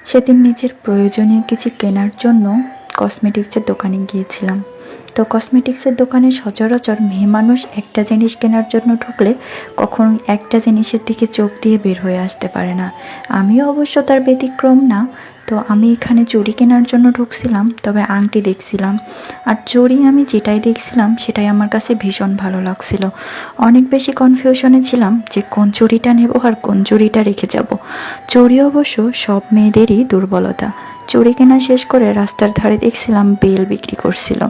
সেদিন নিজের প্রয়োজনীয় কিছু কেনার জন্য কসমেটিক্সের দোকানে গিয়েছিলাম। তো কসমেটিক্সের দোকানে সচরাচর মেয়ে মানুষ একটা জিনিস কেনার জন্য ঢুকলে কখনো একটা জিনিসের দিকে চোখ দিয়ে বের হয়ে আসতে পারে না। আমিও অবশ্য তার ব্যতিক্রম না। তো আমি এখানে চুড়ি কেনার জন্য ঢুকছিলাম, তবে আংটি দেখছিলাম। আর চুড়ি আমি যেটাই দেখছিলাম সেটাই আমার কাছে ভীষণ ভালো লাগছিল। অনেক বেশি কনফিউশনে ছিলাম যে কোন চুড়িটা নেব আর কোন চুড়িটা রেখে যাব। চুড়ি অবশ্য সব মেয়েদেরই দুর্বলতা। চুড়ি কেনা শেষ করে রাস্তার ধারে দেখছিলাম বেল বিক্রি করছিল,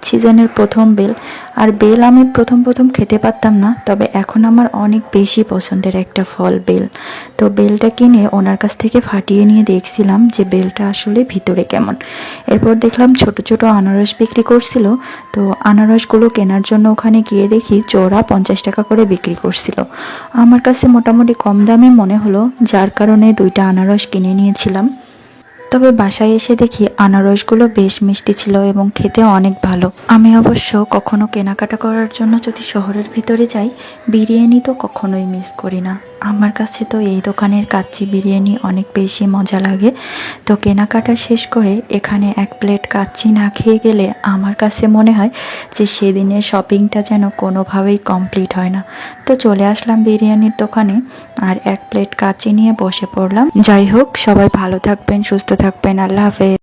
সিজনের প্রথম বেল। আর বেল আমি প্রথম প্রথম খেতে পারতাম না, তবে এখন আমার অনেক বেশি পছন্দের একটা ফল বেল। তো বেলটা কিনে ওনার কাছ থেকে ফাটিয়ে নিয়ে দেখছিলাম যে বেলটা আসলে ভিতরে কেমন। এরপর দেখলাম ছোট ছোট আনারস বিক্রি করছিল। তো আনারসগুলো কেনার জন্য ওখানে গিয়ে দেখি জোড়া 50 টাকা করে বিক্রি করছিল। আমার কাছে মোটামুটি কম দামই মনে হলো, যার কারণে 2টা আনারস কিনে নিয়েছিলাম। তবে বাসায় এসে দেখি আনারসগুলো বেশ মিষ্টি ছিল এবং খেতে অনেক ভালো। আমি অবশ্য কখনো কেনাকাটা করার জন্য যদি শহরের ভিতরে যাই, বিরিয়ানি তো কখনোই মিস করি না। আমার কাছে তো এই দোকানের কাচ্চি বিরিয়ানি অনেক বেশি মজা লাগে। তো কেনাকাটা শেষ করে এখানে 1 প্লেট কাচ্চি না খেয়ে গেলে আমার কাছে মনে হয় যে সেদিনের শপিংটা যেন কোনোভাবেই কমপ্লিট হয় না। তো চলে আসলাম বিরিয়ানির দোকানে আর 1 প্লেট কাচ্চি নিয়ে বসে পড়লাম। যাই হোক, সবাই ভালো থাকবেন, সুস্থ থাকবেন। আল্লাহ হাফেজ।